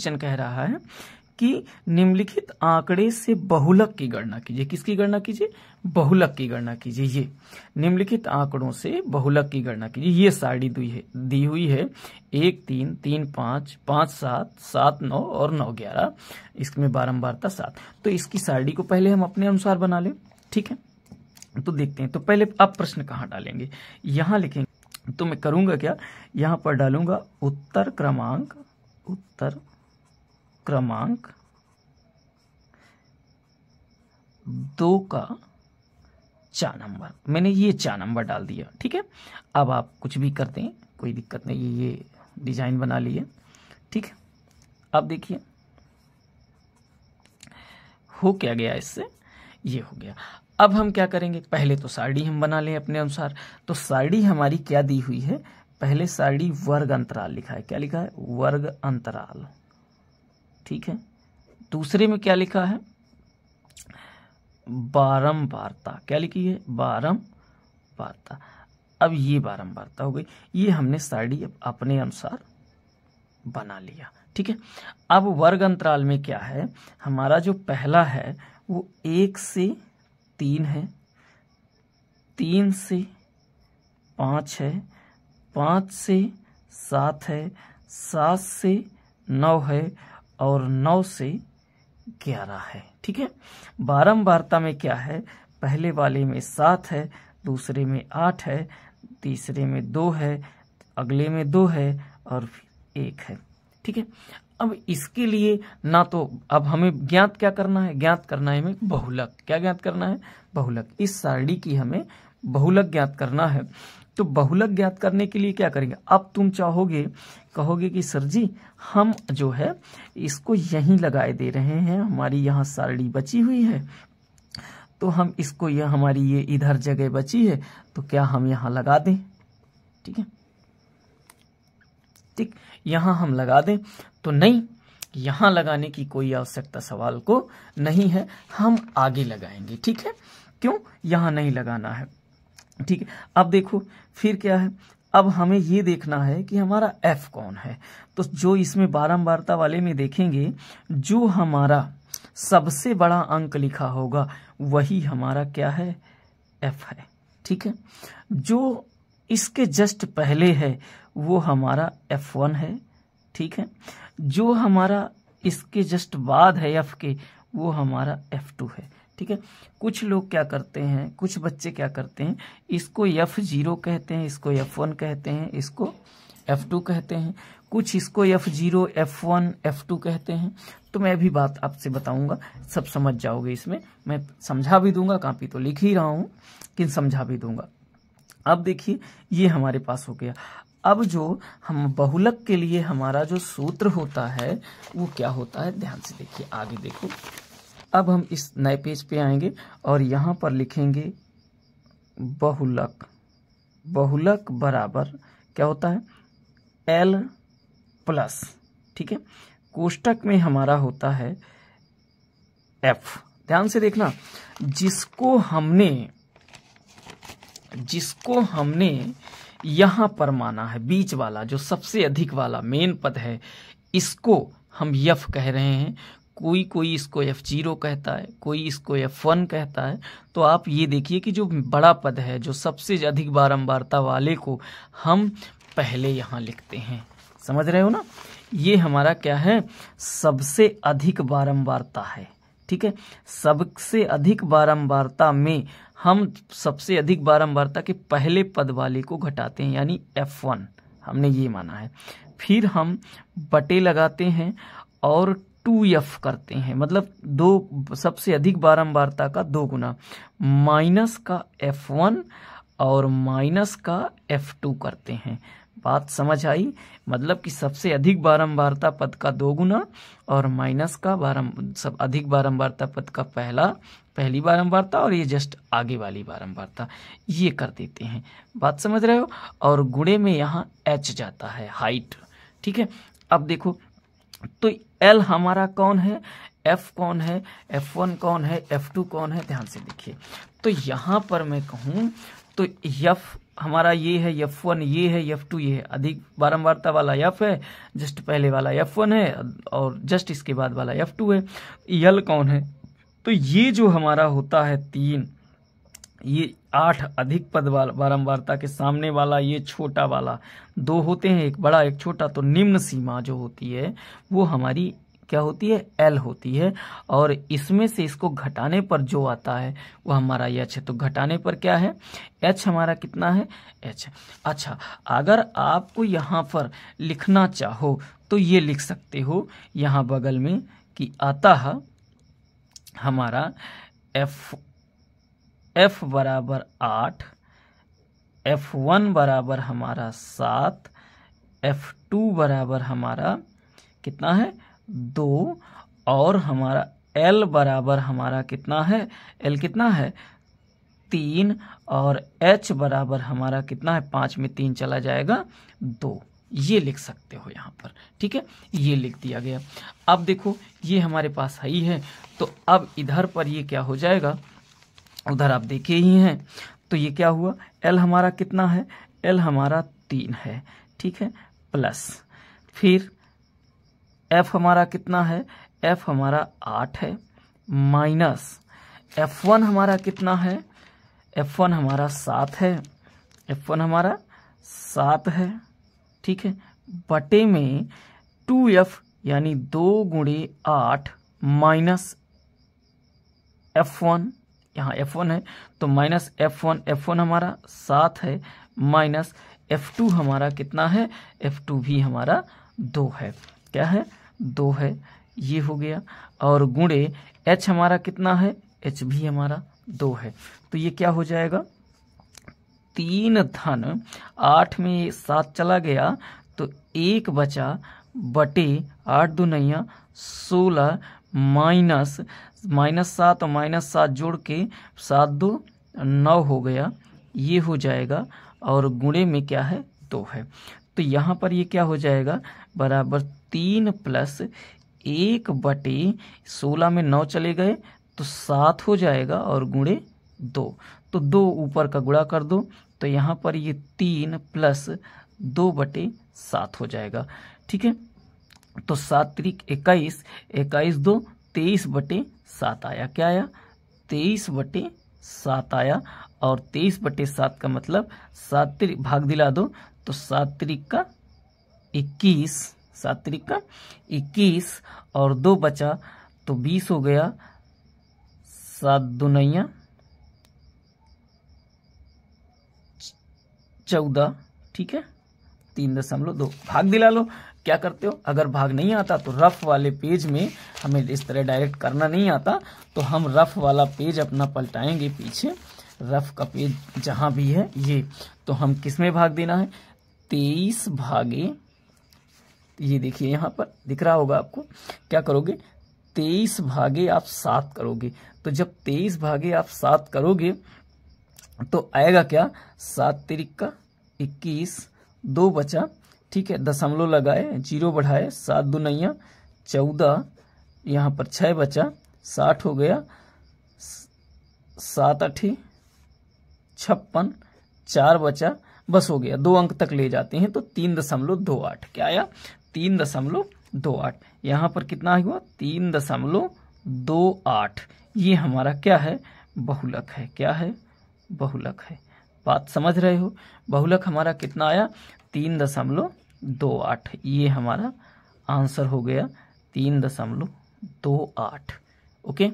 Question कह रहा है कि निम्नलिखित आंकड़े से बहुलक की गणना कीजिए। किसकी गणना कीजिए? बहुलक की गणना कीजिए। ये निम्नलिखित आंकड़ों से बहुलक की गणना कीजिए। ये सारणी दी हुई है 1 3 3 5 5 7 7 9 और 9 11, इसमें बारंबारता 7। तो इसकी सारणी को पहले हम अपने अनुसार बना लें, ठीक है। तो देखते हैं। तो पहले आप प्रश्न कहाँ डालेंगे? यहाँ लिखेंगे। तो मैं करूंगा क्या, यहाँ पर डालूंगा उत्तर क्रमांक 2 का 4 नंबर। मैंने ये 4 नंबर डाल दिया, ठीक है। अब आप कुछ भी करते हैं, कोई दिक्कत नहीं, ये डिजाइन बना लिए, ठीक है। अब देखिए हो क्या गया, इससे ये हो गया। अब हम क्या करेंगे, पहले तो सारणी हम बना लें अपने अनुसार। तो सारणी हमारी क्या दी हुई है? पहले सारणी वर्ग अंतराल लिखा है। क्या लिखा है? वर्ग अंतराल, ठीक है। दूसरे में क्या लिखा है? बारंबारता। क्या लिखी है? बारंबारता। अब ये बारंबारता हो गई। ये हमने सारणी अपने अनुसार बना लिया, ठीक है। अब वर्ग अंतराल में क्या है? हमारा जो पहला है वो 1 से 3 है, 3 से 5 है, 5 से 7 है, 7 से 9 है और 9 से 11 है, ठीक है। बारंबारता में क्या है? पहले वाले में 7 है, दूसरे में 8 है, तीसरे में 2 है, अगले में 2 है और फिर 1 है, ठीक है। अब इसके लिए ना तो अब हमें ज्ञात क्या करना है? ज्ञात करना है हमें बहुलक। क्या ज्ञात करना है? बहुलक। इस सारणी की हमें बहुलक ज्ञात करना है। तो बहुलक ज्ञात करने के लिए क्या करेंगे? अब तुम कहोगे कि सर जी हम जो है इसको यहीं लगाए दे रहे हैं, हमारी यहाँ सारणी बची हुई है, तो हम इसको हमारी ये इधर जगह बची है, तो क्या हम यहाँ लगा दें? ठीक है, ठीक, यहाँ हम लगा दें। तो नहीं, यहाँ लगाने की कोई आवश्यकता सवाल को नहीं है, हम आगे लगाएंगे, ठीक है। क्यों यहाँ नहीं लगाना है? ठीक है। अब देखो फिर क्या है, अब हमें ये देखना है कि हमारा f कौन है। तो जो इसमें बारंबारता वाले में देखेंगे, जो हमारा सबसे बड़ा अंक लिखा होगा वही हमारा क्या है? f है, ठीक है। जो इसके जस्ट पहले है वो हमारा f1 है, ठीक है। जो हमारा इसके जस्ट बाद है f के, वो हमारा f2 है, ठीक है। कुछ लोग क्या करते हैं, कुछ बच्चे क्या करते हैं, इसको f0 कहते हैं, इसको f1 कहते हैं, इसको f2 कहते हैं, कुछ इसको f0, f1, f2 कहते हैं। तो मैं भी बात आपसे बताऊंगा, सब समझ जाओगे। इसमें मैं समझा भी दूंगा, कॉपी तो लिख ही रहा हूं, लेकिन समझा भी दूंगा। अब देखिए ये हमारे पास हो गया। अब जो हम बहुलक के लिए हमारा जो सूत्र होता है वो क्या होता है, ध्यान से देखिए, आगे देखो। अब हम इस नए पेज पे आएंगे और यहाँ पर लिखेंगे बहुलक। बहुलक बराबर क्या होता है? L प्लस, ठीक है, कोष्टक में हमारा होता है F। ध्यान से देखना, जिसको हमने यहां पर माना है, बीच वाला जो सबसे अधिक वाला मेन पद है, इसको हम F कह रहे हैं। कोई इसको F0 कहता है, कोई इसको F1 कहता है। तो आप ये देखिए कि जो बड़ा पद है, जो सबसे अधिक बारंबारता वाले को हम पहले यहां लिखते हैं। समझ रहे हो ना? ये हमारा क्या है? सबसे अधिक बारंबारता है, ठीक है। सबसे अधिक बारंबारता में हम सबसे अधिक बारंबारता के पहले पद वाले को घटाते हैं, यानी F1 हमने ये माना है। फिर हम बटे लगाते हैं और 2F करते हैं, मतलब दो सबसे अधिक बारंबारता का 2 गुना, माइनस का F1 और माइनस का F2 करते हैं। बात समझ आई? मतलब कि सबसे अधिक बारंबारता पद का 2 गुना और माइनस का सब अधिक बारंबारता पद का पहली बारंबारता और ये जस्ट आगे वाली बारंबारता, ये कर देते हैं। बात समझ रहे हो? और गुणे में यहाँ h जाता है, हाइट, ठीक है। अब देखो तो L हमारा कौन है, F कौन है, F1 कौन है, F2 कौन है, ध्यान से देखिए। तो यहाँ पर मैं कहूँ तो हमारा ये है F1, ये है F2, ये है अधिक बारंबारता वाला F है, जस्ट पहले वाला F1 है और जस्ट इसके बाद वाला F2 है। L कौन है? तो ये जो हमारा होता है 3, ये 8 अधिक पद बारंबारता के सामने वाला ये छोटा वाला, 2 होते हैं, एक बड़ा एक छोटा। तो निम्न सीमा जो होती है वो हमारी क्या होती है? L होती है। और इसमें से इसको घटाने पर जो आता है वो हमारा H है। तो घटाने पर क्या है? H हमारा कितना है? H। अच्छा, अगर आपको यहाँ पर लिखना चाहो तो ये लिख सकते हो यहाँ बगल में कि अतः हमारा F बराबर 8, F1 बराबर हमारा 7, F2 बराबर हमारा कितना है? 2, और हमारा L बराबर हमारा कितना है? L कितना है? 3, और H बराबर हमारा कितना है? 5 में 3 चला जाएगा 2। ये लिख सकते हो यहाँ पर, ठीक है, ये लिख दिया गया। अब देखो ये हमारे पास है ही है, तो अब इधर पर ये क्या हो जाएगा? उधर आप देखे ही हैं, तो ये क्या हुआ? L हमारा कितना है? L हमारा 3 है, ठीक है, प्लस फिर F हमारा कितना है? F हमारा 8 है, माइनस F1 हमारा कितना है? F1 हमारा 7 है, F1 हमारा 7 है, ठीक है, बटे में 2F यानी 2 गुणे 8 माइनस F1, यहाँ F1 है तो माइनस F1, F1 हमारा 7 है, माइनस F2 हमारा कितना है? F2 भी हमारा 2 है। क्या है? 2 है, ये हो गया। और गुणे H हमारा कितना है? H भी हमारा 2 है। तो ये क्या हो जाएगा? 3 धन 8 में 7 चला गया तो 1 बचा, बटे 8 दूनिया 16, माइनस 7 और माइनस 7 जोड़ के 7 2 9 हो गया, ये हो जाएगा। और गुणे में क्या है? 2 है। तो यहाँ पर ये क्या हो जाएगा? बराबर 3 प्लस 1 बटे 16 में 9 चले गए तो 7 हो जाएगा, और गुणे 2, तो 2 ऊपर का गुणा कर दो, तो यहाँ पर ये 3 प्लस 2 बटे 7 हो जाएगा, ठीक है। तो 7 त्रिक 21, 21 2 23 बटे 7 आया। क्या आया? 23 बटे 7 आया। और 23 बटे 7 का मतलब 7 त्रिक भाग दिला दो, तो 7 त्रिक का 21, 7 त्रिक का 21 और 2 बचा तो 20 हो गया, 7 दूनिया 14, ठीक है, 3.2 भाग दिला लो। क्या करते हो? अगर भाग नहीं आता तो रफ वाले पेज में, हमें इस तरह डायरेक्ट करना नहीं आता, तो हम रफ वाला पेज अपना पलटाएंगे पीछे, रफ का पेज जहां भी है ये, तो हम किस में भाग देना है? 23 भागे, ये देखिए यहाँ पर दिख रहा होगा आपको, क्या करोगे? 23 भागे आप 7 करोगे। तो जब 23 भागे आप 7 करोगे तो आएगा क्या? 7 तिरिक का 21, 2 बचा, ठीक है, दशमलव लगाए, 0 बढ़ाए, 7 दूनिया 14, यहाँ पर 6 बचा, 60 हो गया, 7 8 56, 4 बचा, बस हो गया, 2 अंक तक ले जाते हैं तो 3.28। क्या आया? 3.28। यहाँ पर कितना हुआ? 3.28। ये हमारा क्या है? बहुलक है। क्या है? बहुलक है। बात समझ रहे हो? बहुलक हमारा कितना आया? 3.28। ये हमारा आंसर हो गया 3.28। ओके।